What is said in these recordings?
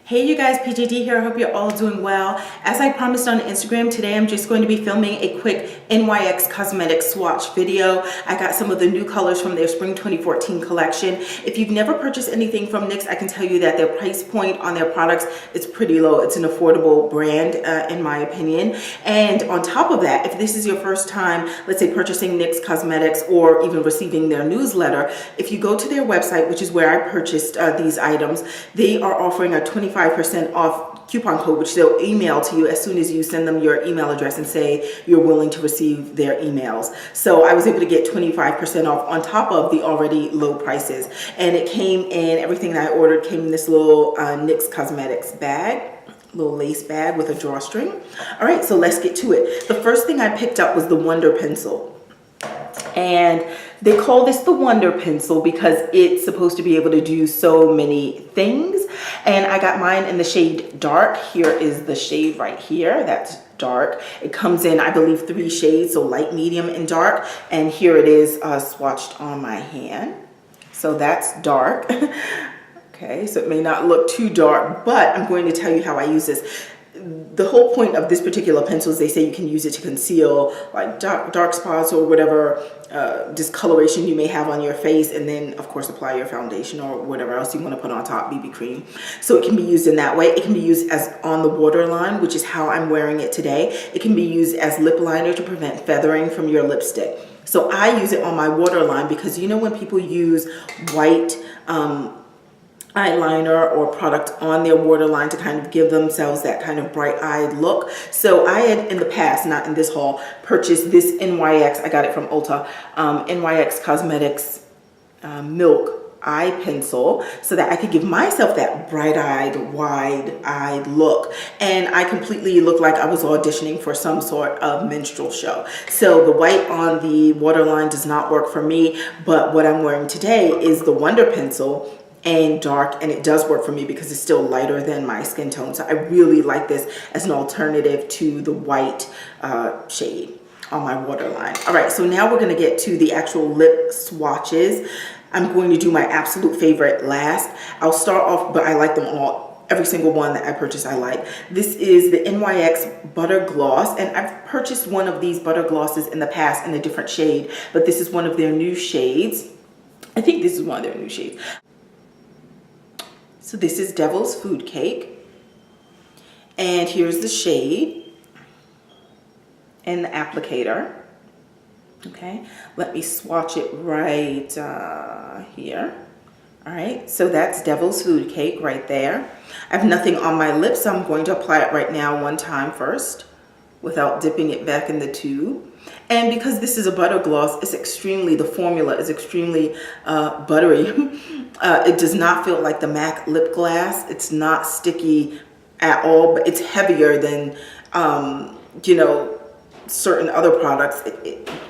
Hey you guys, PJD here. I hope you're all doing well. As I promised on Instagram, today I'm just going to be filming a quick NYX Cosmetics Swatch video. I got some of the new colors from their Spring 2014 collection. If you've never purchased anything from NYX, I can tell you that their price point on their products is pretty low. It's an affordable brand in my opinion. And on top of that, if this is your first time, let's say purchasing NYX Cosmetics or even receiving their newsletter, if you go to their website, which is where I purchased these items, they are offering a 25% off coupon code, which they'll email to you as soon as you send them your email address and say you're willing to receive their emails. So I was able to get 25% off on top of the already low prices. And it came in, everything that I ordered came in this little NYX Cosmetics bag. Little lace bag with a drawstring. All right, so let's get to it. The first thing I picked up was the Wonder Pencil. And they call this the Wonder Pencil because it's supposed to be able to do so many things. And I got mine in the shade Dark. Here is the shade right here. That's dark. It comes in, I believe, 3 shades, so light, medium, and dark. And here it is swatched on my hand. So that's dark. Okay, so it may not look too dark, but I'm going to tell you how I use this. The whole point of this particular pencil is they say you can use it to conceal like dark spots or whatever discoloration you may have on your face, and then of course apply your foundation or whatever else you want to put on top, BB cream. So it can be used in that way. It can be used as on the waterline, which is how I'm wearing it today. It can be used as lip liner to prevent feathering from your lipstick. So I use it on my waterline because you know when people use white eyeliner or product on their waterline to kind of give themselves that kind of bright-eyed look. So I had in the past, not in this haul, purchased this NYX, I got it from Ulta, NYX Cosmetics Milk Eye Pencil so that I could give myself that bright-eyed, wide-eyed look. And I completely looked like I was auditioning for some sort of minstrel show. So the white on the waterline does not work for me, but what I'm wearing today is the Wonder Pencil and dark, and it does work for me because it's still lighter than my skin tone. So I really like this as an alternative to the white shade on my waterline. All right, so now we're going to get to the actual lip swatches. I'm going to do my absolute favorite last. I'll start off, but I like them all. Every single one that I purchased I like. This is the NYX Butter Gloss, and I've purchased one of these butter glosses in the past in a different shade, but this is one of their new shades. I think this is one of their new shades. So this is Devil's Food Cake, and here's the shade and the applicator. Okay, let me swatch it right here. All right, so that's Devil's Food Cake right there. I have nothing on my lips, so I'm going to apply it right now one time first without dipping it back in the tube. And because this is a butter gloss, it's extremely, the formula is extremely buttery. It does not feel like the MAC lip gloss. It's not sticky at all, but it's heavier than, you know, certain other products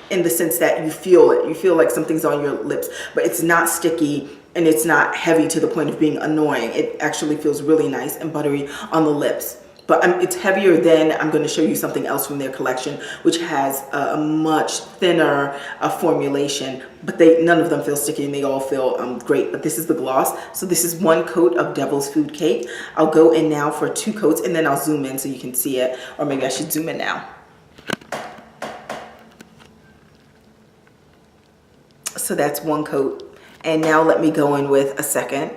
in the sense that you feel it. You feel like something's on your lips, but it's not sticky and it's not heavy to the point of being annoying. It actually feels really nice and buttery on the lips. But it's heavier than, I'm going to show you something else from their collection, which has a much thinner formulation, but none of them feel sticky and they all feel great. But this is the gloss. So this is 1 coat of Devil's Food Cake. I'll go in now for 2 coats and then I'll zoom in so you can see it. Or maybe I should zoom in now. So that's 1 coat. And now let me go in with a second.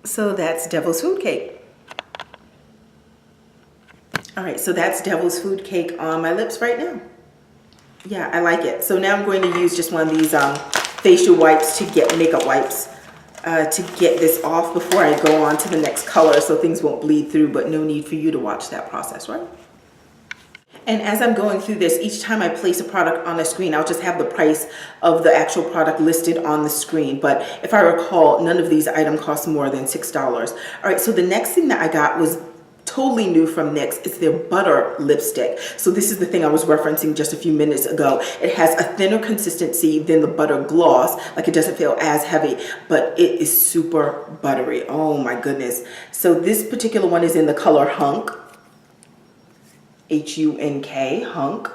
So that's Devil's Food Cake. All right, so that's Devil's Food Cake on my lips right now. Yeah, I like it. So now I'm going to use just one of these facial wipes to get makeup wipes to get this off before I go on to the next color so things won't bleed through, but no need for you to watch that process, right? And as I'm going through this, each time I place a product on the screen, I'll just have the price of the actual product listed on the screen. But if I recall, none of these items cost more than $6. All right, so the next thing that I got was totally new from NYX. It's their butter lipstick. So this is the thing I was referencing just a few minutes ago. It has a thinner consistency than the butter gloss. Like it doesn't feel as heavy, but it is super buttery. Oh my goodness. So this particular one is in the color Hunk. H-U-N-K, Hunk.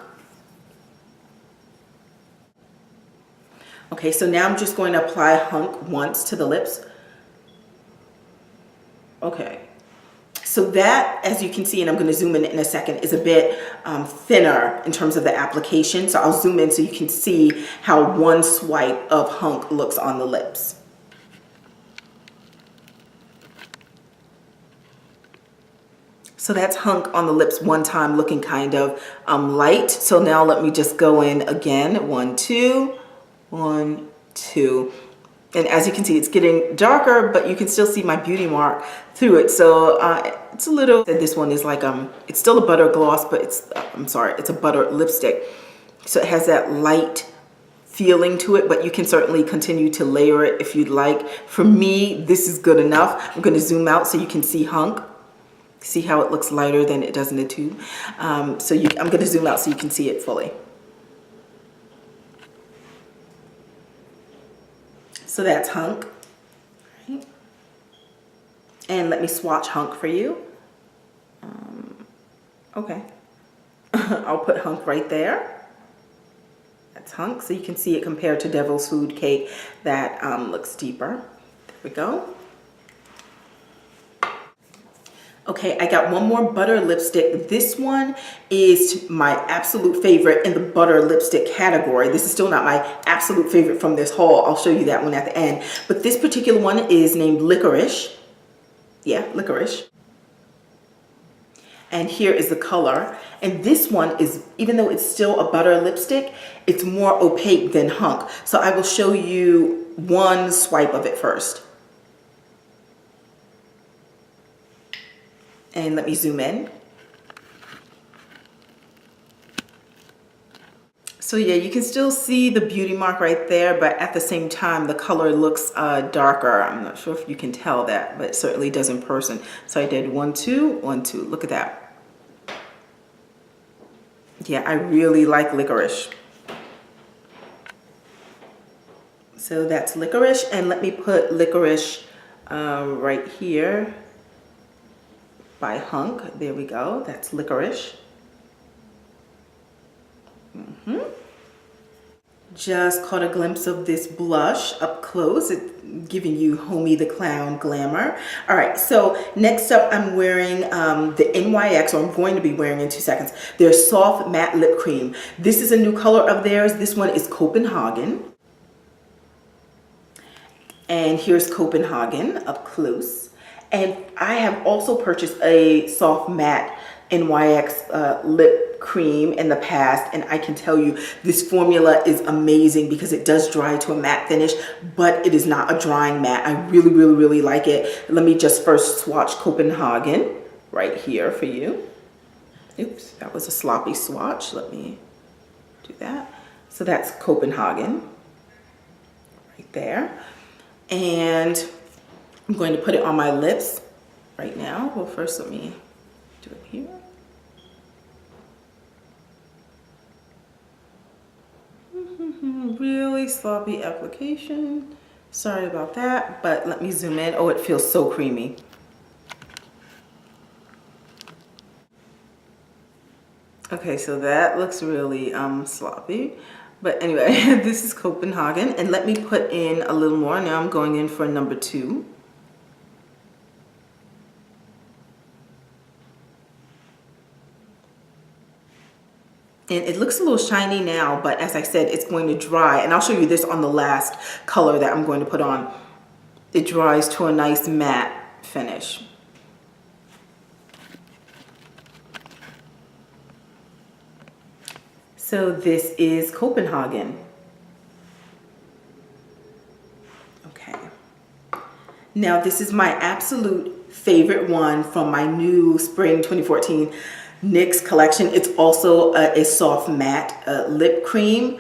Okay, so now I'm just going to apply Hunk once to the lips. Okay, so that, as you can see, and I'm going to zoom in a second, is a bit thinner in terms of the application. So I'll zoom in so you can see how one swipe of Hunk looks on the lips. So that's Hunk on the lips one time, looking kind of light. So now let me just go in again. 1, 2, 1, 2. And as you can see, it's getting darker, but you can still see my beauty mark through it. So it's a little, this one is like, it's still a butter gloss, but it's, I'm sorry, it's a butter lipstick. So it has that light feeling to it, but you can certainly continue to layer it if you'd like. For me, this is good enough. I'm gonna zoom out so you can see Hunk. See how it looks lighter than it does in the tube. I'm gonna zoom out so you can see it fully. So that's Hunk. Right. And let me swatch Hunk for you. Okay. I'll put Hunk right there. That's Hunk, so you can see it compared to Devil's Food Cake. That looks deeper. There we go. Okay, I got one more butter lipstick. This one is my absolute favorite in the butter lipstick category. This is still not my absolute favorite from this haul. I'll show you that one at the end. But this particular one is named Licorice. Yeah, Licorice. And here is the color. And this one is, even though it's still a butter lipstick, it's more opaque than Hunk. So I will show you one swipe of it first. And let me zoom in. So yeah, you can still see the beauty mark right there, but at the same time, the color looks darker. I'm not sure if you can tell that, but it certainly does in person. So I did 1, 2, 1, 2. Look at that. Yeah, I really like Licorice. So that's Licorice, and let me put Licorice right here. By Hunk. There we go. That's Licorice. Just caught a glimpse of this blush up close. It's giving you Homie the Clown glamour. All right, so next up I'm wearing the NYX, or I'm going to be wearing in 2 seconds, their Soft Matte Lip Cream. This is a new color of theirs. This one is Copenhagen. And here's Copenhagen up close. And I have also purchased a soft matte NYX lip cream in the past, and I can tell you this formula is amazing because it does dry to a matte finish, but it is not a drying matte. I really, really, really like it. Let me just first swatch Copenhagen right here for you. Oops, that was a sloppy swatch. Let me do that. So that's Copenhagen right there. And I'm going to put it on my lips right now. Well, first let me do it here. Really sloppy application. Sorry about that, but let me zoom in. Oh, it feels so creamy. Okay, so that looks really sloppy. But anyway, this is Copenhagen, and let me put in a little more. Now I'm going in for number 2. And it looks a little shiny now, but as I said, it's going to dry. And I'll show you this on the last color that I'm going to put on. It dries to a nice matte finish. So this is Copenhagen. Okay. Now this is my absolute favorite one from my new spring 2014 NYX collection. It's also a soft matte lip cream.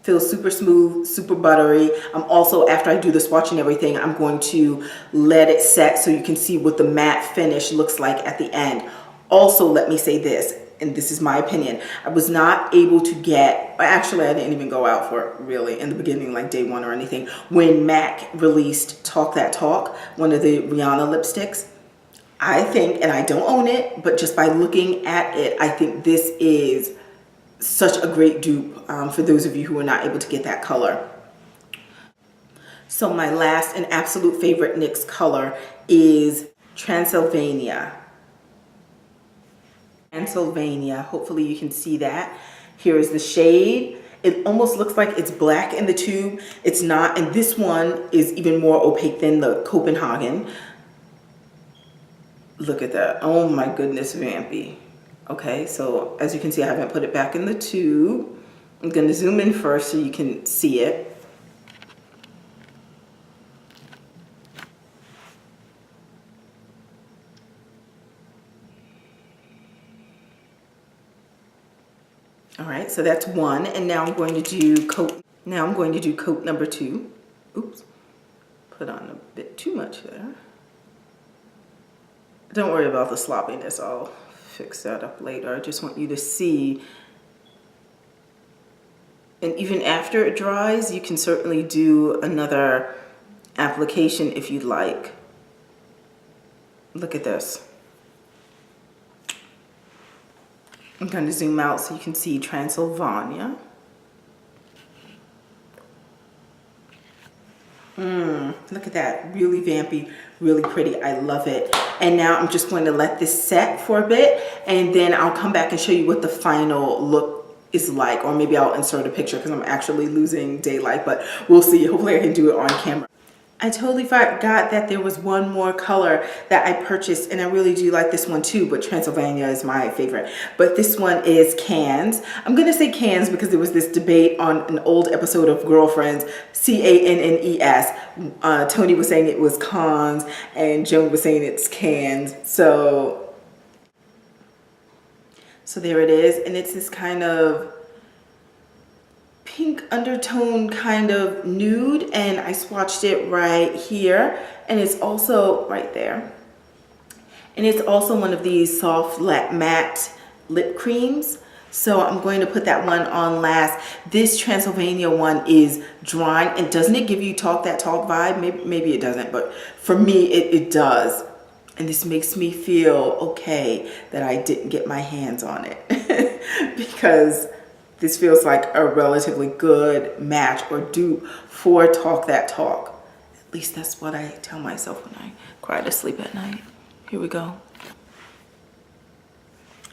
Feels super smooth, super buttery. I'm also, after I do the swatch and everything, I'm going to let it set so you can see what the matte finish looks like at the end. Also, let me say this, and this is my opinion. I was not able to get, actually I didn't even go out for it really in the beginning, like day 1 or anything, when MAC released Talk That Talk, one of the Rihanna lipsticks. I think, and I don't own it, but just by looking at it, I think this is such a great dupe for those of you who are not able to get that color. So my last and absolute favorite NYX color is Transylvania. Transylvania, hopefully you can see that. Here is the shade. It almost looks like it's black in the tube. It's not, and this one is even more opaque than the Copenhagen. Look at that. Oh my goodness, vampy. Okay, so as you can see, I haven't put it back in the tube. I'm gonna zoom in first so you can see it. All right, so that's one, and now I'm going to do coat. Now I'm going to do coat number 2. Oops, put on a bit too much there. Don't worry about the sloppiness. I'll fix that up later. I just want you to see. And even after it dries, you can certainly do another application if you'd like. Look at this. I'm going to zoom out so you can see Transylvania. Look at that, really vampy, really pretty. I love it. And now I'm just going to let this set for a bit, and then I'll come back and show you what the final look is like, or maybe I'll insert a picture because I'm actually losing daylight, but we'll see. Hopefully I can do it on camera. I totally forgot that there was one more color that I purchased, and I really do like this one too, but Transylvania is my favorite. But this one is Cans. I'm gonna say Cans because there was this debate on an old episode of Girlfriends, C-A-N-N-E-S. Tony was saying it was Cons, and Joan was saying it's Cans. So there it is, and it's this kind of pink undertone kind of nude, and I swatched it right here, and it's also right there, and it's also one of these soft matte lip creams, so I'm going to put that one on last. This Transylvania one is drying, and doesn't it give you talk that talk vibe? Maybe it doesn't, but for me it does, and this makes me feel okay that I didn't get my hands on it because this feels like a relatively good match or dupe for Talk That Talk. At least that's what I tell myself when I cry to sleep at night. Here we go.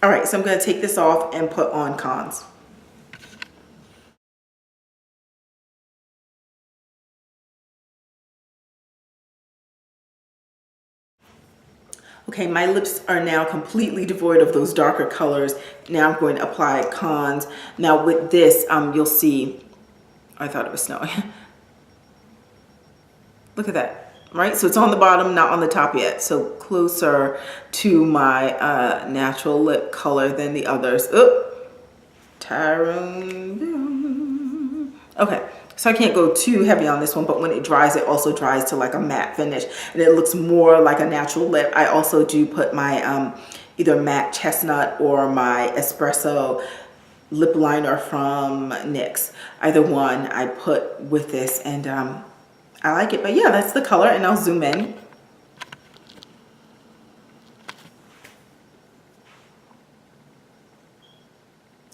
All right, so I'm gonna take this off and put on Cons. Okay, my lips are now completely devoid of those darker colors. Now I'm going to apply Cons. Now with this, you'll see, I thought it was snowing. Look at that, right? So it's on the bottom, not on the top yet. So closer to my natural lip color than the others. Tyrone. Okay. So I can't go too heavy on this one, but when it dries, it also dries to like a matte finish, and it looks more like a natural lip. I also do put my either matte chestnut or my espresso lip liner from NYX. Either one I put with this, and I like it. But yeah, that's the color, and I'll zoom in.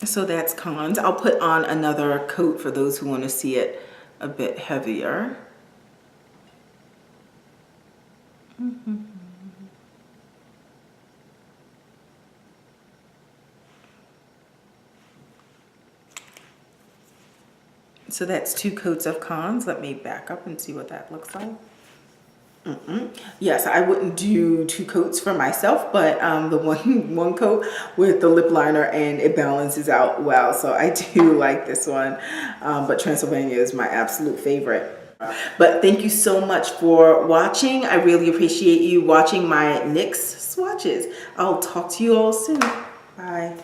So that's Cons. I'll put on another coat for those who want to see it a bit heavier. So that's 2 coats of Cons. Let me back up and see what that looks like. Yes, I wouldn't do 2 coats for myself, but the one coat with the lip liner, and it balances out well. So I do like this one, but Transylvania is my absolute favorite. But thank you so much for watching. I really appreciate you watching my NYX swatches. I'll talk to you all soon. Bye.